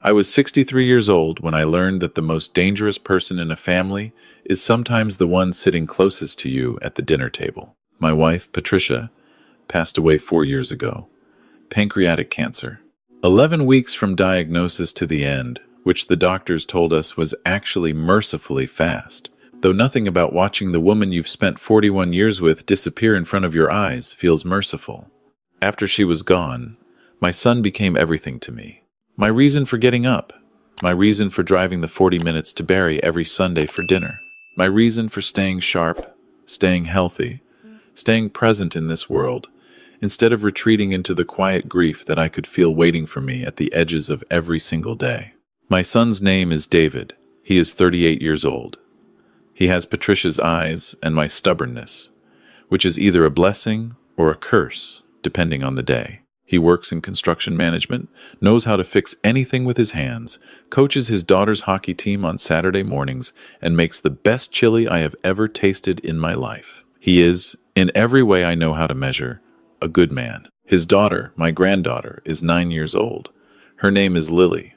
I was 63 years old when I learned that the most dangerous person in a family is sometimes the one sitting closest to you at the dinner table. My wife, Patricia, passed away 4 years ago. Pancreatic cancer. 11 weeks from diagnosis to the end, which the doctors told us was actually mercifully fast. Though nothing about watching the woman you've spent 41 years with disappear in front of your eyes feels merciful. After she was gone, my son became everything to me. My reason for getting up. My reason for driving the 40 minutes to Barrie every Sunday for dinner. My reason for staying sharp, staying healthy, staying present in this world, instead of retreating into the quiet grief that I could feel waiting for me at the edges of every single day. My son's name is David. He is 38 years old. He has Patricia's eyes and my stubbornness, which is either a blessing or a curse, depending on the day. He works in construction management, knows how to fix anything with his hands, coaches his daughter's hockey team on Saturday mornings, and makes the best chili I have ever tasted in my life. He is, in every way I know how to measure, a good man. His daughter, my granddaughter, is 9 years old. Her name is Lily.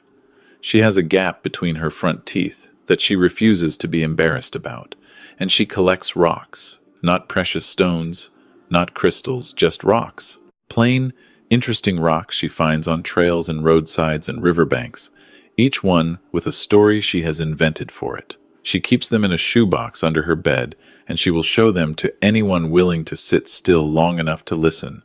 She has a gap between her front teeth that she refuses to be embarrassed about, and she collects rocks, not precious stones, not crystals, just rocks. Plain, interesting rocks she finds on trails and roadsides and riverbanks, each one with a story she has invented for it. She keeps them in a shoebox under her bed, and she will show them to anyone willing to sit still long enough to listen.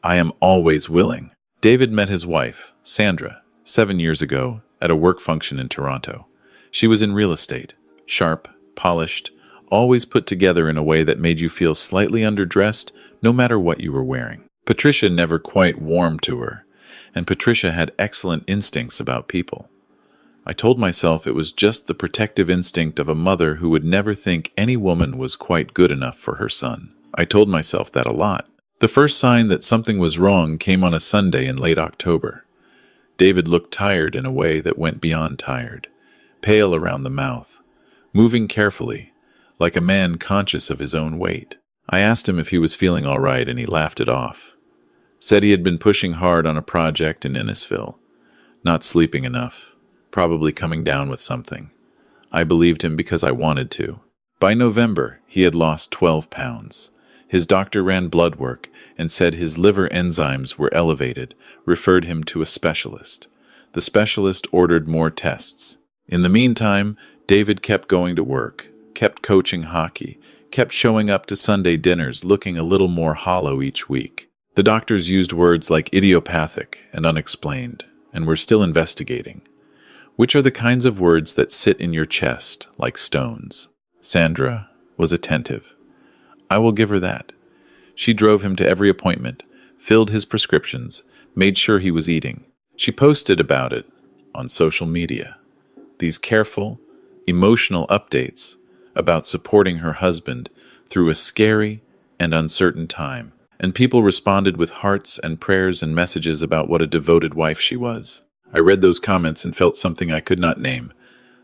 I am always willing. David met his wife, Sandra, 7 years ago at a work function in Toronto. She was in real estate, sharp, polished, always put together in a way that made you feel slightly underdressed no matter what you were wearing. Patricia never quite warmed to her, and Patricia had excellent instincts about people. I told myself it was just the protective instinct of a mother who would never think any woman was quite good enough for her son. I told myself that a lot. The first sign that something was wrong came on a Sunday in late October. David looked tired in a way that went beyond tired, pale around the mouth, moving carefully, like a man conscious of his own weight. I asked him if he was feeling all right, and he laughed it off. Said he had been pushing hard on a project in Innisfil, not sleeping enough, probably coming down with something. I believed him because I wanted to. By November, he had lost 12 pounds. His doctor ran blood work and said his liver enzymes were elevated, referred him to a specialist. The specialist ordered more tests. In the meantime, David kept going to work, kept coaching hockey, kept showing up to Sunday dinners looking a little more hollow each week. The doctors used words like idiopathic and unexplained, and we're still investigating. Which are the kinds of words that sit in your chest like stones. Sandra was attentive. I will give her that. She drove him to every appointment, filled his prescriptions, made sure he was eating. She posted about it on social media. These careful, emotional updates about supporting her husband through a scary and uncertain time. And people responded with hearts and prayers and messages about what a devoted wife she was. I read those comments and felt something I could not name,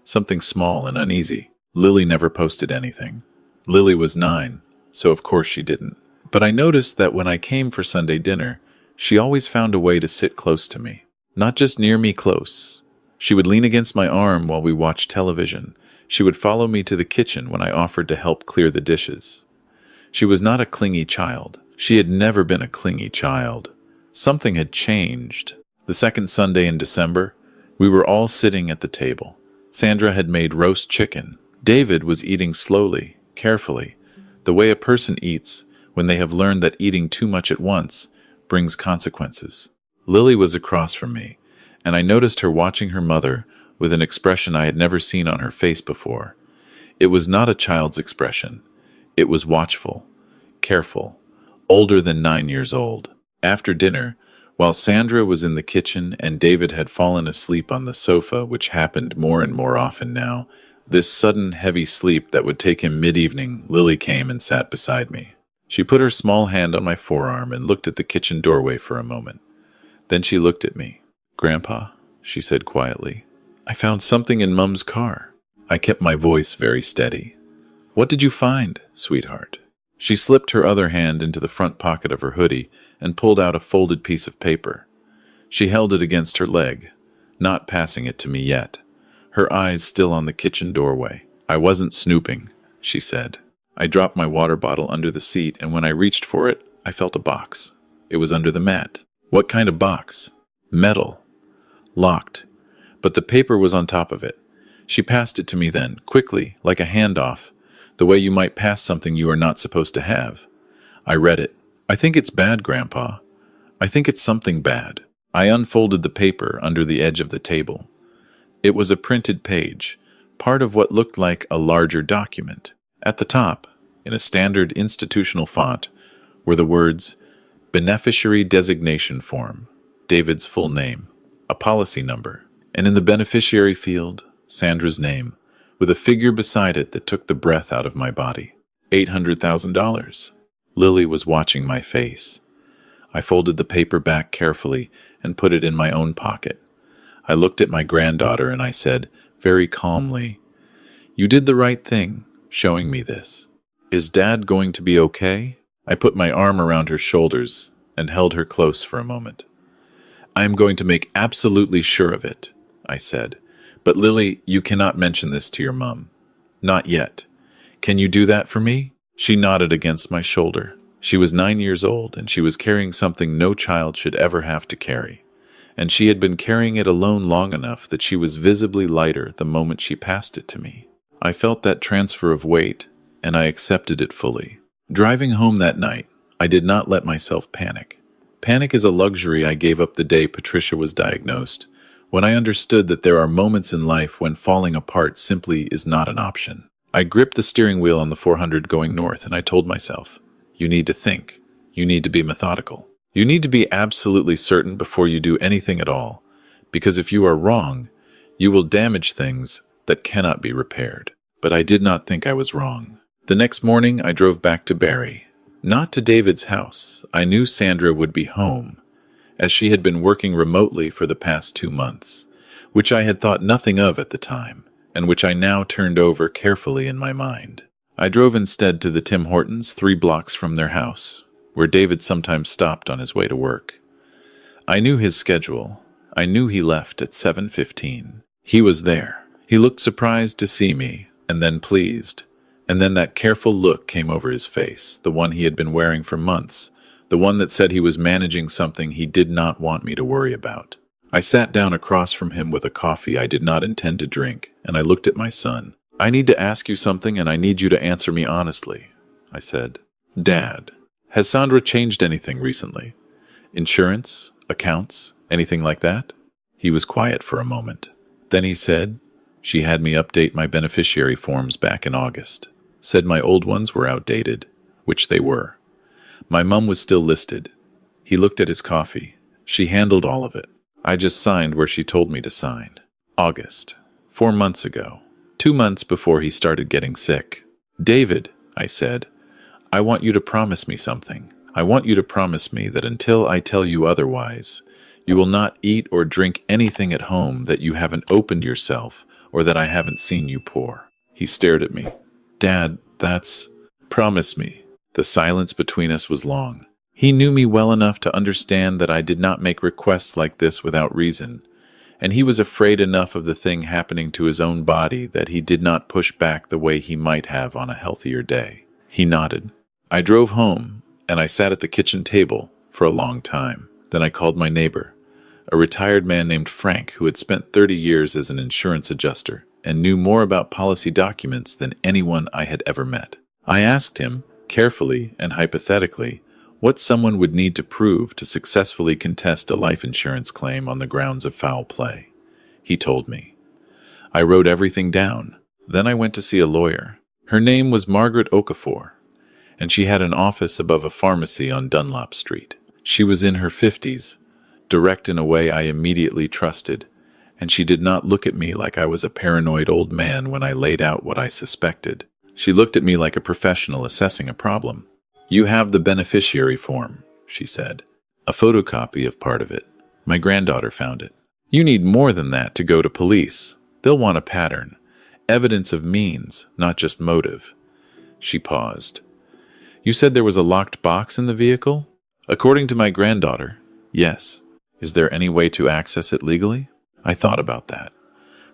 something small and uneasy. Lily never posted anything. Lily was 9, so of course she didn't. But I noticed that when I came for Sunday dinner, she always found a way to sit close to me. Not just near me close. She would lean against my arm while we watched television. She would follow me to the kitchen when I offered to help clear the dishes. She was not a clingy child. She had never been a clingy child. Something had changed. The second Sunday in December, we were all sitting at the table. Sandra had made roast chicken. David was eating slowly, carefully, the way a person eats when they have learned that eating too much at once brings consequences. Lily was across from me, and I noticed her watching her mother with an expression I had never seen on her face before. It was not a child's expression. It was watchful, careful, older than 9 years old. After dinner, while Sandra was in the kitchen and David had fallen asleep on the sofa, which happened more and more often now, this sudden heavy sleep that would take him mid-evening, Lily came and sat beside me. She put her small hand on my forearm and looked at the kitchen doorway for a moment. Then she looked at me. "Grandpa," she said quietly, "I found something in Mum's car." I kept my voice very steady. "What did you find, sweetheart?" She slipped her other hand into the front pocket of her hoodie and pulled out a folded piece of paper. She held it against her leg. not passing it to me yet, her eyes still on the kitchen doorway. "I wasn't snooping," she said. I dropped my water bottle under the seat, and when I reached for it, I felt a box. It was under the mat. What kind of box? Metal. Locked. But the paper was on top of it. She passed it to me then, quickly, like a handoff, the way you might pass something you are not supposed to have. I read it. "I think it's bad, Grandpa. I think it's something bad." I unfolded the paper under the edge of the table. It was a printed page, part of what looked like a larger document. At the top, in a standard institutional font, were the words, "Beneficiary Designation Form," David's full name, a policy number, and in the beneficiary field, Sandra's name, with a figure beside it that took the breath out of my body. $800,000. Lily was watching my face. I folded the paper back carefully and put it in my own pocket. I looked at my granddaughter and I said, very calmly, "You did the right thing, showing me this. Is Dad going to be okay?" I put my arm around her shoulders and held her close for a moment. "I am going to make absolutely sure of it," I said. "But Lily, you cannot mention this to your mum. Not yet. Can you do that for me?" She nodded against my shoulder. She was 9 years old, and she was carrying something no child should ever have to carry. And she had been carrying it alone long enough that she was visibly lighter the moment she passed it to me. I felt that transfer of weight, and I accepted it fully. Driving home that night, I did not let myself panic. Panic is a luxury I gave up the day Patricia was diagnosed, when I understood that there are moments in life when falling apart simply is not an option. I gripped the steering wheel on the 400 going north, and I told myself, you need to think. You need to be methodical. You need to be absolutely certain before you do anything at all, because if you are wrong, you will damage things that cannot be repaired. But I did not think I was wrong. The next morning, I drove back to Barry. Not to David's house. I knew Sandra would be home, as she had been working remotely for the past 2 months, which I had thought nothing of at the time, and which I now turned over carefully in my mind. I drove instead to the Tim Hortons 3 blocks from their house, where David sometimes stopped on his way to work. I knew his schedule. I knew he left at 7:15. He was there. He looked surprised to see me, and then pleased. And then that careful look came over his face, the one he had been wearing for months, the one that said he was managing something he did not want me to worry about. I sat down across from him with a coffee I did not intend to drink, and I looked at my son. "I need to ask you something, and I need you to answer me honestly," I said. "Dad, has Sandra changed anything recently? Insurance? Accounts? Anything like that?" He was quiet for a moment. Then he said, "She had me update my beneficiary forms back in August. Said my old ones were outdated," which they were. My mum was still listed. He looked at his coffee. "She handled all of it. I just signed where she told me to sign. August. 4 months ago. 2 months before he started getting sick." "David," I said, "I want you to promise me something. I want you to promise me that until I tell you otherwise, you will not eat or drink anything at home that you haven't opened yourself or that I haven't seen you pour." He stared at me. "Dad, that's... Promise me." The silence between us was long. He knew me well enough to understand that I did not make requests like this without reason, and he was afraid enough of the thing happening to his own body that he did not push back the way he might have on a healthier day. He nodded. I drove home, and I sat at the kitchen table for a long time. Then I called my neighbor, a retired man named Frank who had spent 30 years as an insurance adjuster and knew more about policy documents than anyone I had ever met. I asked him, carefully and hypothetically, what someone would need to prove to successfully contest a life insurance claim on the grounds of foul play. He told me. I wrote everything down. Then I went to see a lawyer. Her name was Margaret Okafor, and she had an office above a pharmacy on Dunlop Street. She was in her 50s, direct in a way I immediately trusted, and she did not look at me like I was a paranoid old man when I laid out what I suspected. She looked at me like a professional assessing a problem. "You have the beneficiary form," she said. "A photocopy of part of it. My granddaughter found it. You need more than that to go to police. They'll want a pattern. Evidence of means, not just motive." She paused. "You said there was a locked box in the vehicle?" "According to my granddaughter, yes. Is there any way to access it legally?" I thought about that.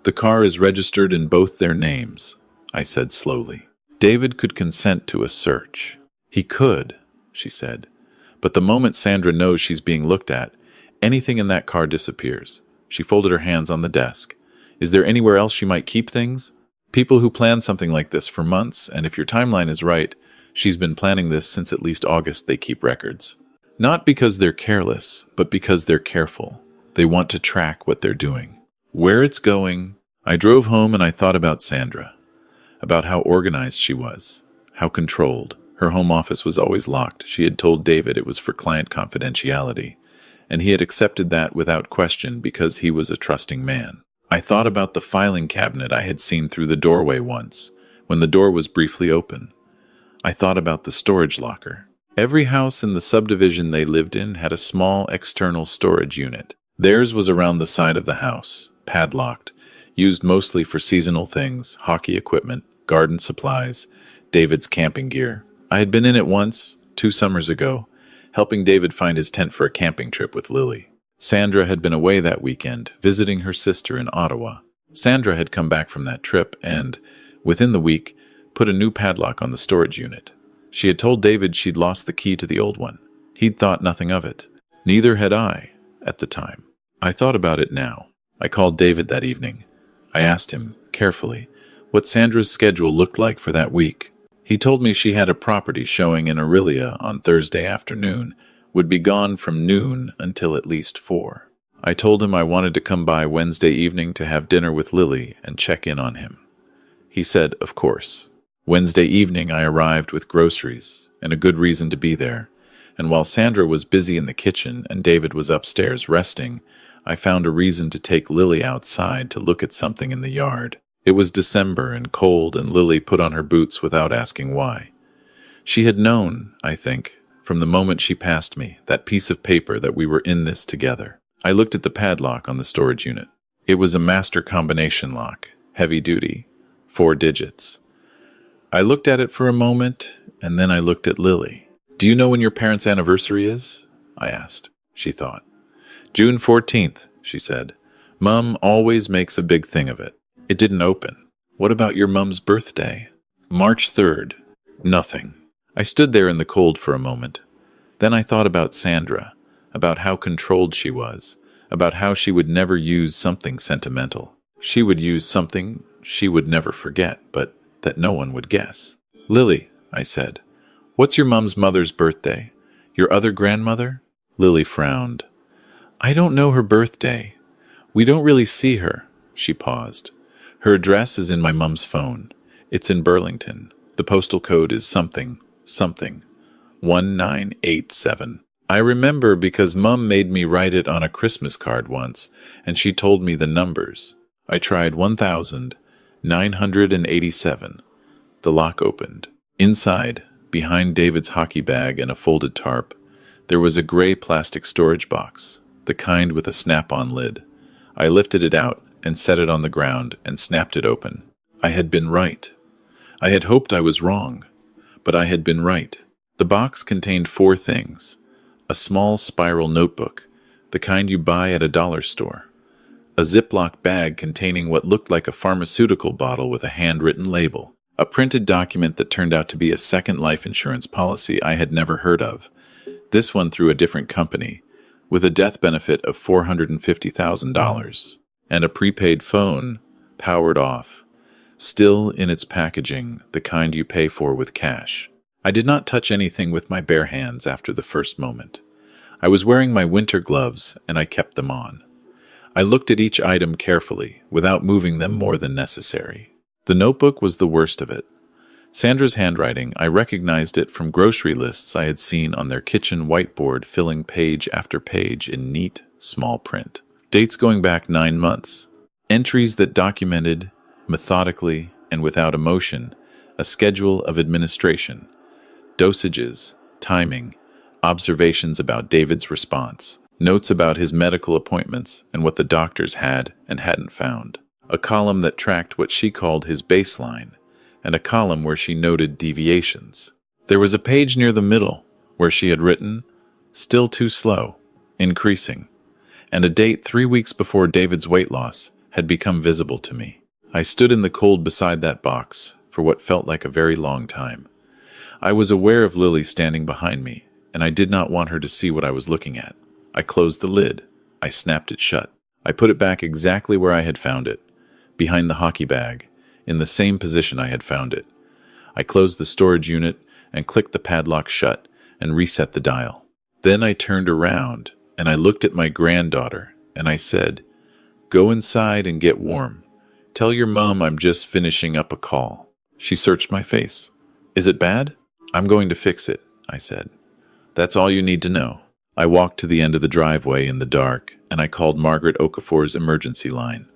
The car is registered in both their names, I said slowly. David could consent to a search. He could, she said. But the moment Sandra knows she's being looked at, anything in that car disappears. She folded her hands on the desk. Is there anywhere else she might keep things? People who plan something like this for months, and if your timeline is right, she's been planning this since at least August, they keep records. Not because they're careless, but because they're careful. They want to track what they're doing. Where it's going. I drove home and I thought about Sandra, about how organized she was, how controlled. Her home office was always locked. She had told David it was for client confidentiality, and he had accepted that without question because he was a trusting man. I thought about the filing cabinet I had seen through the doorway once, when the door was briefly open. I thought about the storage locker. Every house in the subdivision they lived in had a small external storage unit. Theirs was around the side of the house, padlocked, used mostly for seasonal things, hockey equipment, garden supplies, David's camping gear. I had been in it once, 2 summers ago, helping David find his tent for a camping trip with Lily. Sandra had been away that weekend, visiting her sister in Ottawa. Sandra had come back from that trip and, within the week, put a new padlock on the storage unit. She had told David she'd lost the key to the old one. He'd thought nothing of it. Neither had I, at the time. I thought about it now. I called David that evening. I asked him, carefully, what Sandra's schedule looked like for that week. He told me she had a property showing in Aurelia on Thursday afternoon, would be gone from noon until at least 4. I told him I wanted to come by Wednesday evening to have dinner with Lily and check in on him. He said, of course. Wednesday evening I arrived with groceries and a good reason to be there, and while Sandra was busy in the kitchen and David was upstairs resting, I found a reason to take Lily outside to look at something in the yard. It was December and cold, and Lily put on her boots without asking why. She had known, I think, from the moment she passed me, that piece of paper that we were in this together. I looked at the padlock on the storage unit. It was a master combination lock, heavy duty, 4 digits. I looked at it for a moment, and then I looked at Lily. Do you know when your parents' anniversary is? I asked. She thought. June 14th, she said. Mum always makes a big thing of it. It didn't open. What about your mum's birthday? March 3rd. Nothing. I stood there in the cold for a moment. Then I thought about Sandra, about how controlled she was, about how she would never use something sentimental. She would use something she would never forget, but that no one would guess. Lily, I said, what's your mum's mother's birthday? Your other grandmother? Lily frowned. I don't know her birthday. We don't really see her. She paused. Her address is in my mum's phone. It's in Burlington. The postal code is something, 1987. I remember because Mum made me write it on a Christmas card once, and she told me the numbers. I tried 1987. The lock opened. Inside, behind David's hockey bag and a folded tarp, there was a gray plastic storage box, the kind with a snap-on lid. I lifted it out and set it on the ground and snapped it open. I had been right. I had hoped I was wrong, but I had been right. The box contained 4 things. A small spiral notebook, the kind you buy at a dollar store. A Ziploc bag containing what looked like a pharmaceutical bottle with a handwritten label. A printed document that turned out to be a second life insurance policy I had never heard of. This one through a different company, with a death benefit of $450,000. And a prepaid phone, powered off, still in its packaging, the kind you pay for with cash. I did not touch anything with my bare hands after the first moment. I was wearing my winter gloves, and I kept them on. I looked at each item carefully, without moving them more than necessary. The notebook was the worst of it. Sandra's handwriting, I recognized it from grocery lists I had seen on their kitchen whiteboard, filling page after page in neat, small print. Dates going back 9 months. Entries that documented, methodically and without emotion, a schedule of administration, dosages, timing, observations about David's response, notes about his medical appointments and what the doctors had and hadn't found, a column that tracked what she called his baseline, and a column where she noted deviations. There was a page near the middle where she had written, still too slow, increasing, and a date 3 weeks before David's weight loss had become visible to me. I stood in the cold beside that box for what felt like a very long time. I was aware of Lily standing behind me, and I did not want her to see what I was looking at. I closed the lid. I snapped it shut. I put it back exactly where I had found it, behind the hockey bag, in the same position I had found it. I closed the storage unit and clicked the padlock shut and reset the dial. Then I turned around and I looked at my granddaughter and I said, "Go inside and get warm. Tell your mom I'm just finishing up a call." She searched my face. "Is it bad?" "I'm going to fix it," I said. "That's all you need to know." I walked to the end of the driveway in the dark and I called Margaret Okafor's emergency line.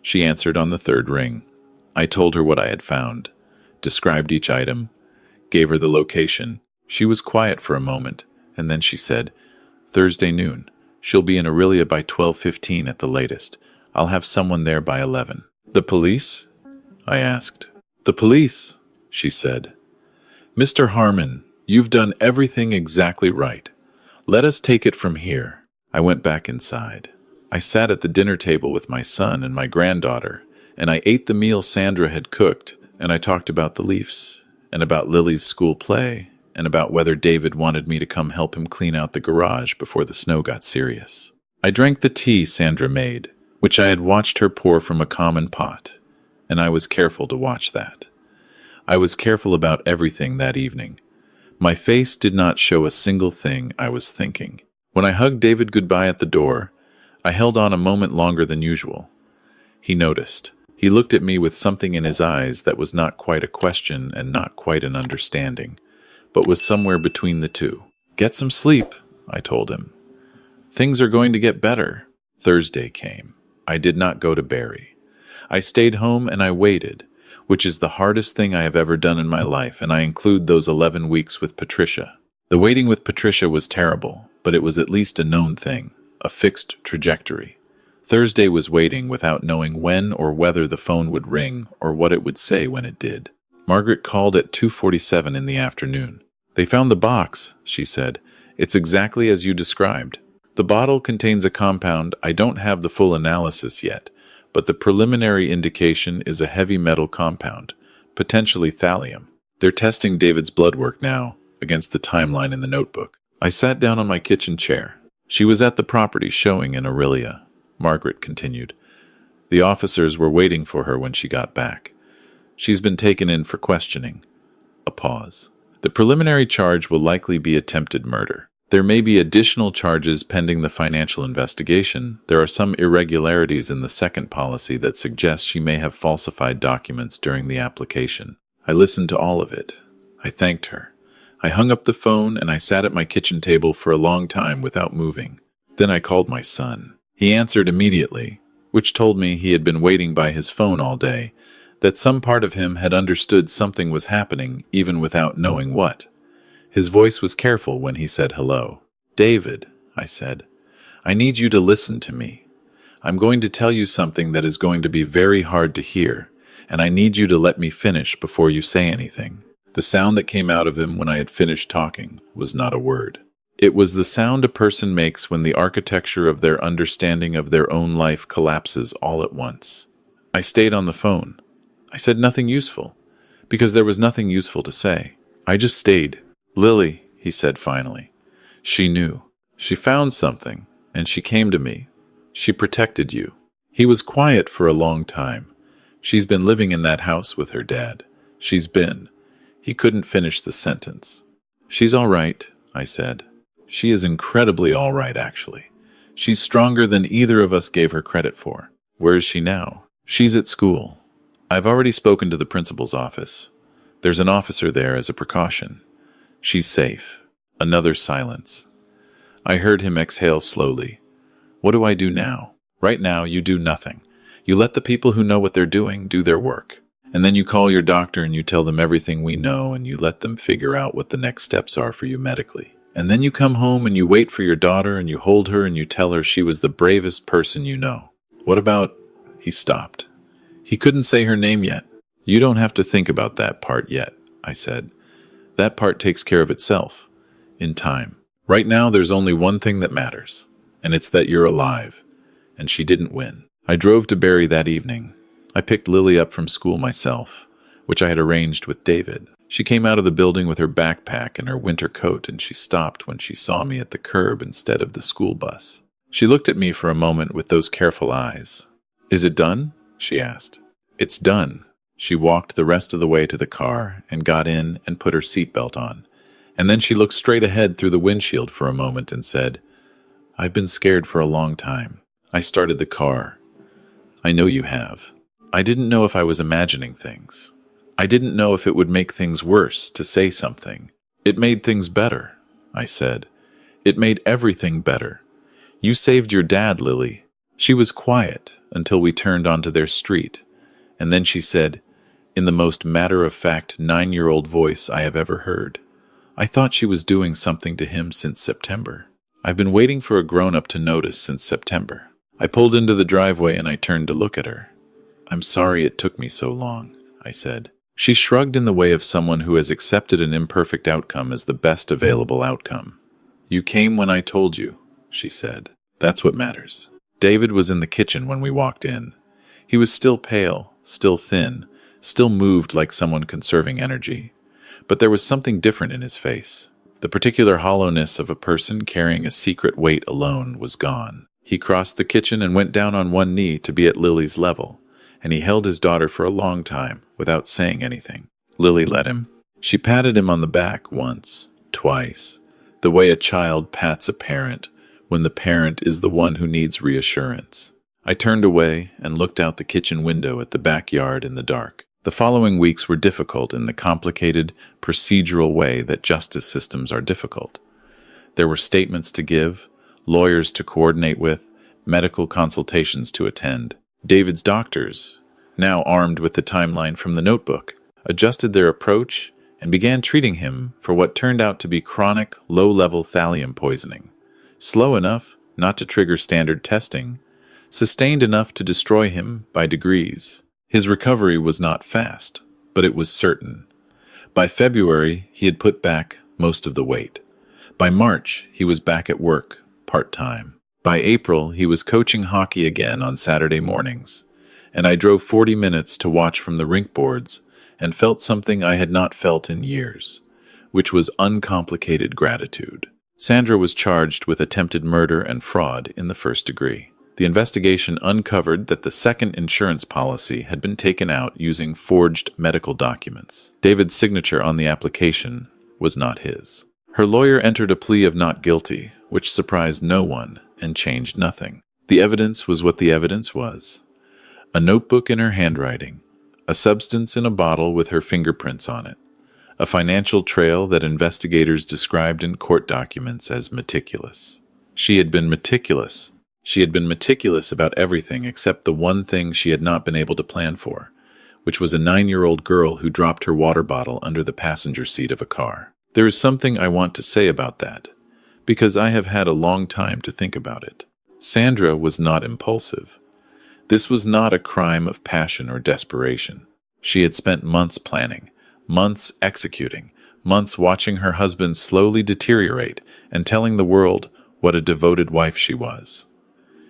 She answered on the third ring. I told her what I had found, described each item, gave her the location. She was quiet for a moment, and then she said, "Thursday noon. She'll be in Aurelia by 12:15 at the latest. I'll have someone there by 11. "The police?" I asked. "The police," she said. "Mr. Harmon, you've done everything exactly right. Let us take it from here." I went back inside. I sat at the dinner table with my son and my granddaughter, and I ate the meal Sandra had cooked, and I talked about the Leafs, and about Lily's school play, and about whether David wanted me to come help him clean out the garage before the snow got serious. I drank the tea Sandra made, which I had watched her pour from a common pot, and I was careful to watch that. I was careful about everything that evening. My face did not show a single thing I was thinking. When I hugged David goodbye at the door, I held on a moment longer than usual. He noticed. He looked at me with something in his eyes that was not quite a question and not quite an understanding, but was somewhere between the two. "Get some sleep," I told him. "Things are going to get better." Thursday came. I did not go to Barry. I stayed home and I waited, which is the hardest thing I have ever done in my life, and I include those 11 weeks with Patricia. The waiting with Patricia was terrible, but it was at least a known thing, a fixed trajectory. Thursday was waiting without knowing when or whether the phone would ring or what it would say when it did. Margaret called at 2:47 in the afternoon. "They found the box," she said. "It's exactly as you described. The bottle contains a compound. I don't have the full analysis yet, but the preliminary indication is a heavy metal compound, potentially thallium. They're testing David's blood work now, against the timeline in the notebook." I sat down on my kitchen chair. "She was at the property showing in Aurelia," Margaret continued. "The officers were waiting for her when she got back. She's been taken in for questioning." A pause. "The preliminary charge will likely be attempted murder. There may be additional charges pending the financial investigation. There are some irregularities in the second policy that suggest she may have falsified documents during the application." I listened to all of it. I thanked her. I hung up the phone and I sat at my kitchen table for a long time without moving. Then I called my son. He answered immediately, which told me he had been waiting by his phone all day, that some part of him had understood something was happening even without knowing what. His voice was careful when he said hello. "David," I said, "I need you to listen to me. I'm going to tell you something that is going to be very hard to hear, and I need you to let me finish before you say anything." The sound that came out of him when I had finished talking was not a word. It was the sound a person makes when the architecture of their understanding of their own life collapses all at once. I stayed on the phone. I said nothing useful, because there was nothing useful to say. I just stayed. "Lily," he said finally. "She knew. She found something, and she came to me. She protected you." He was quiet for a long time. "She's been living in that house with her dad. She's been—" He couldn't finish the sentence. "She's all right," I said. "She is incredibly all right, actually. She's stronger than either of us gave her credit for." "Where is she now?" "She's at school. I've already spoken to the principal's office. There's an officer there as a precaution. She's safe." Another silence. I heard him exhale slowly. "What do I do now?" "Right now, you do nothing. You let the people who know what they're doing do their work. And then you call your doctor and you tell them everything we know and you let them figure out what the next steps are for you medically. And then you come home and you wait for your daughter and you hold her and you tell her she was the bravest person you know. What about—" He stopped. He couldn't say her name yet. "You don't have to think about that part yet," I said. "That part takes care of itself. In time. Right now there's only one thing that matters. and it's that you're alive, and she didn't win. I drove to Barry that evening. I picked Lily up from school myself, which I had arranged with David. She came out of the building with her backpack and her winter coat, and she stopped when she saw me at the curb instead of the school bus. She looked at me for a moment with those careful eyes. "Is it done?" she asked. "It's done." She walked the rest of the way to the car and got in and put her seatbelt on. And then she looked straight ahead through the windshield for a moment and said, "I've been scared for a long time. I started the car. I know you have. I didn't know if I was imagining things. I didn't know if it would make things worse to say something. It made things better," I said. "It made everything better. You saved your dad, Lily." She was quiet until we turned onto their street, and then she said, in the most matter-of-fact 9-year-old voice I have ever heard, "I thought she was doing something to him since September. I've been waiting for a grown-up to notice since September." I pulled into the driveway and I turned to look at her. "I'm sorry it took me so long," I said. She shrugged in the way of someone who has accepted an imperfect outcome as the best available outcome. "You came when I told you," she said. "That's what matters." David was in the kitchen when we walked in. He was still pale, still thin, still moved like someone conserving energy. But there was something different in his face. The particular hollowness of a person carrying a secret weight alone was gone. He crossed the kitchen and went down on one knee to be at Lily's level, and he held his daughter for a long time without saying anything. Lily let him. She patted him on the back once, twice, the way a child pats a parent when the parent is the one who needs reassurance. I turned away and looked out the kitchen window at the backyard in the dark. The following weeks were difficult in the complicated, procedural way that justice systems are difficult. There were statements to give, lawyers to coordinate with, medical consultations to attend. David's doctors, now armed with the timeline from the notebook, adjusted their approach and began treating him for what turned out to be chronic, low-level thallium poisoning. Slow enough not to trigger standard testing, sustained enough to destroy him by degrees. His recovery was not fast, but it was certain. By February, he had put back most of the weight. By March, he was back at work, part-time. By April, he was coaching hockey again on Saturday mornings, and I drove 40 minutes to watch from the rink boards and felt something I had not felt in years, which was uncomplicated gratitude. Sandra was charged with attempted murder and fraud in the first degree. The investigation uncovered that the second insurance policy had been taken out using forged medical documents. David's signature on the application was not his. Her lawyer entered a plea of not guilty, which surprised no one and changed nothing. The evidence was what the evidence was. A notebook in her handwriting, a substance in a bottle with her fingerprints on it, a financial trail that investigators described in court documents as meticulous. She had been meticulous. She had been meticulous about everything except the one thing she had not been able to plan for, which was a 9-year-old girl who dropped her water bottle under the passenger seat of a car. There is something I want to say about that, because I have had a long time to think about it. Sandra was not impulsive. This was not a crime of passion or desperation. She had spent months planning, months executing, months watching her husband slowly deteriorate and telling the world what a devoted wife she was.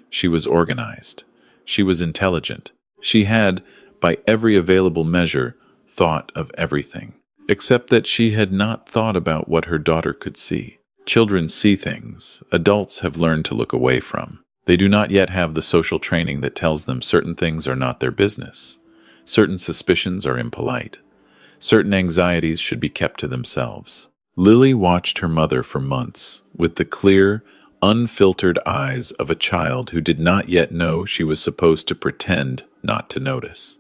She was organized. She was intelligent. She had, by every available measure, thought of everything, except that she had not thought about what her daughter could see. Children see things adults have learned to look away from. They do not yet have the social training that tells them certain things are not their business. Certain suspicions are impolite. Certain anxieties should be kept to themselves. Lily watched her mother for months with the clear, unfiltered eyes of a child who did not yet know she was supposed to pretend not to notice.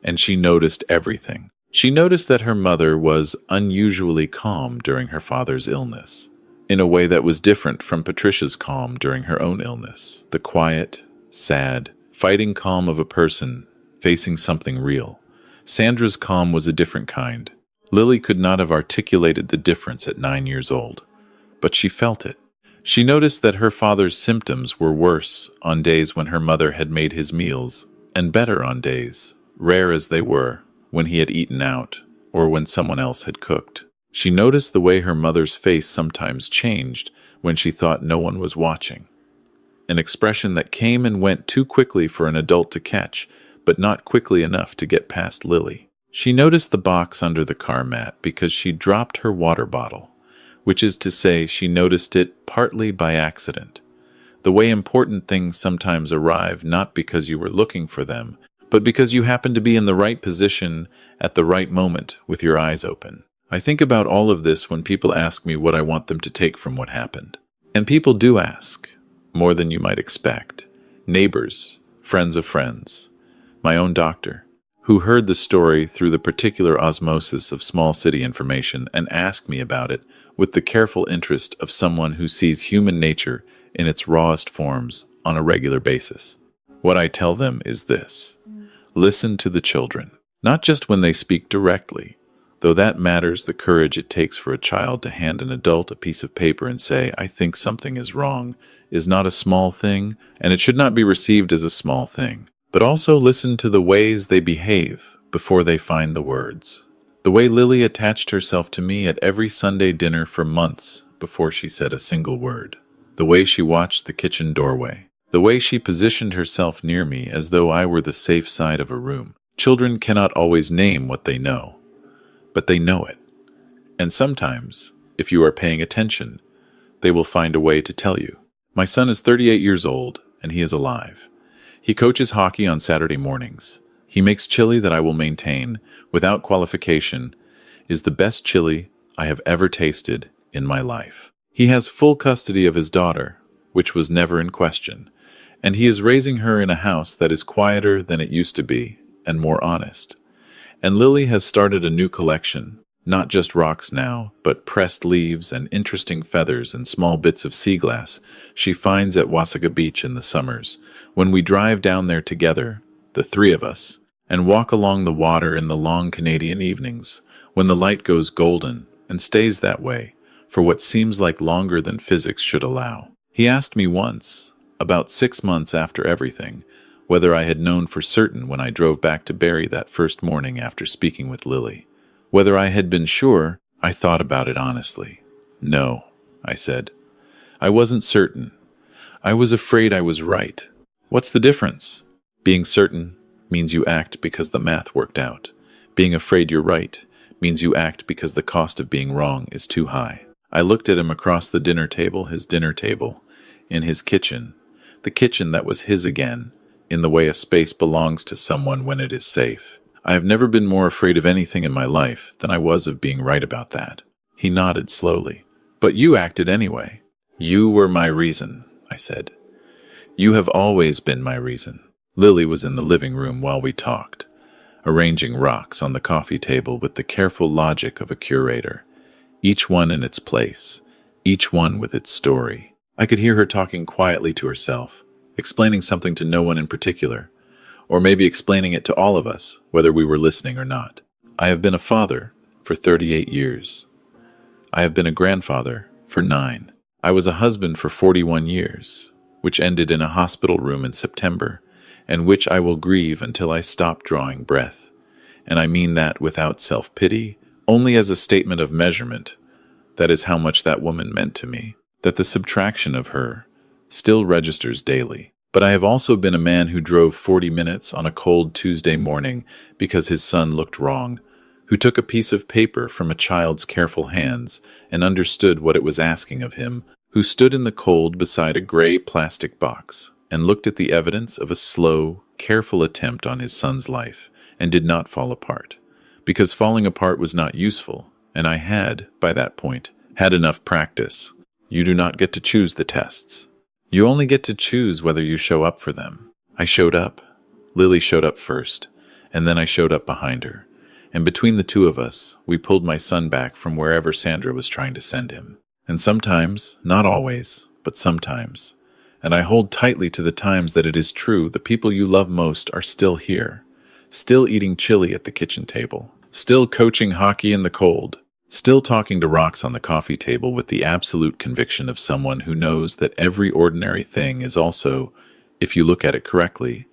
And she noticed everything. She noticed that her mother was unusually calm during her father's illness, in a way that was different from Patricia's calm during her own illness. The quiet, sad, fighting calm of a person facing something real. Sandra's calm was a different kind. Lily could not have articulated the difference at 9 years old, but she felt it. She noticed that her father's symptoms were worse on days when her mother had made his meals, and better on days, rare as they were, when he had eaten out or when someone else had cooked. She noticed the way her mother's face sometimes changed when she thought no one was watching. an expression that came and went too quickly for an adult to catch, but not quickly enough to get past Lily. She noticed the box under the car mat because she dropped her water bottle, which is to say she noticed it partly by accident. The way important things sometimes arrive not because you were looking for them, but because you happen to be in the right position at the right moment with your eyes open. I think about all of this when people ask me what I want them to take from what happened. And people do ask, more than you might expect. Neighbors, friends of friends, my own doctor, who heard the story through the particular osmosis of small city information and asked me about it with the careful interest of someone who sees human nature in its rawest forms on a regular basis. What I tell them is this: listen to the children, not just when they speak directly, though that matters. The courage it takes for a child to hand an adult a piece of paper and say, "I think something is wrong," is not a small thing, and it should not be received as a small thing. But also listen to the ways they behave before they find the words. The way Lily attached herself to me at every Sunday dinner for months before she said a single word. The way she watched the kitchen doorway. The way she positioned herself near me as though I were the safe side of a room. Children cannot always name what they know, but they know it. And sometimes, if you are paying attention, they will find a way to tell you. My son is 38 years old, and he is alive. He coaches hockey on Saturday mornings. He makes chili that I will maintain, without qualification, is the best chili I have ever tasted in my life. He has full custody of his daughter, which was never in question, and he is raising her in a house that is quieter than it used to be, and more honest. And Lily has started a new collection, not just rocks now, but pressed leaves and interesting feathers and small bits of sea glass she finds at Wasaga Beach in the summers, when we drive down there together, the three of us, and walk along the water in the long Canadian evenings, when the light goes golden and stays that way for what seems like longer than physics should allow. He asked me once, about 6 months after everything, whether I had known for certain when I drove back to Barrie that first morning after speaking with Lily. Whether I had been sure. I thought about it honestly. No, I said. I wasn't certain. I was afraid I was right. What's the difference? Being certain means you act because the math worked out. Being afraid you're right means you act because the cost of being wrong is too high. I looked at him across the dinner table, his dinner table, in his kitchen, the kitchen that was his again, in the way a space belongs to someone when it is safe. I have never been more afraid of anything in my life than I was of being right about that. He nodded slowly. But you acted anyway. You were my reason, I said. You have always been my reason. Lily was in the living room while we talked, arranging rocks on the coffee table with the careful logic of a curator, each one in its place, each one with its story. I could hear her talking quietly to herself, explaining something to no one in particular, or maybe explaining it to all of us, whether we were listening or not. I have been a father for 38 years. I have been a grandfather for 9. I was a husband for 41 years, which ended in a hospital room in September, and which I will grieve until I stop drawing breath. And I mean that without self-pity, only as a statement of measurement. That is how much that woman meant to me, that the subtraction of her still registers daily. But I have also been a man who drove 40 minutes on a cold Tuesday morning because his son looked wrong, who took a piece of paper from a child's careful hands and understood what it was asking of him, who stood in the cold beside a gray plastic box and looked at the evidence of a slow, careful attempt on his son's life and did not fall apart, because falling apart was not useful, and I had, by that point, had enough practice. You do not get to choose the tests. You only get to choose whether you show up for them. I showed up. Lily showed up first, and then I showed up behind her. And between the two of us, we pulled my son back from wherever Sandra was trying to send him. And sometimes, not always, but sometimes, and I hold tightly to the times that it is true, the people you love most are still here, still eating chili at the kitchen table, still coaching hockey in the cold, still talking to rocks on the coffee table with the absolute conviction of someone who knows that every ordinary thing is also, if you look at it correctly,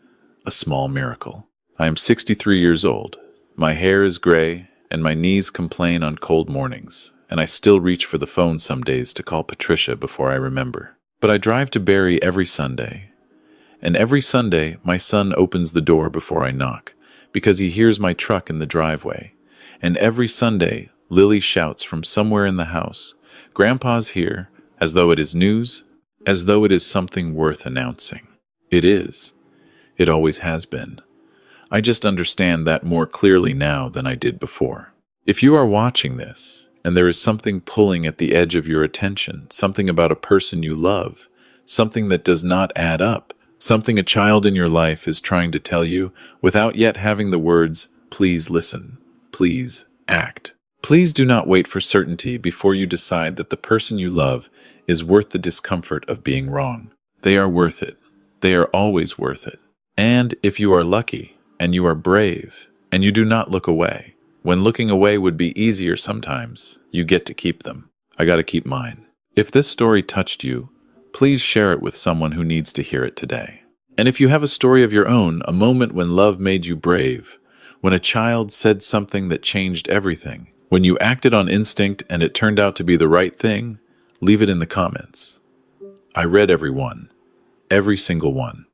a small miracle. I am 63 years old. My hair is gray, and my knees complain on cold mornings, and I still reach for the phone some days to call Patricia before I remember. But I drive to Barry every Sunday. And every Sunday, my son opens the door before I knock, because he hears my truck in the driveway. And every Sunday, Lily shouts from somewhere in the house, "Grandpa's here," as though it is news, as though it is something worth announcing. It is. It always has been. I just understand that more clearly now than I did before. If you are watching this, and there is something pulling at the edge of your attention, something about a person you love, something that does not add up, something a child in your life is trying to tell you without yet having the words, "Please listen. Please act." Please do not wait for certainty before you decide that the person you love is worth the discomfort of being wrong. They are worth it. They are always worth it. And if you are lucky, and you are brave, and you do not look away, when looking away would be easier sometimes, you get to keep them. I gotta keep mine. If this story touched you, please share it with someone who needs to hear it today. And if you have a story of your own, a moment when love made you brave, when a child said something that changed everything, when you acted on instinct and it turned out to be the right thing, leave it in the comments. I read every one, every single one.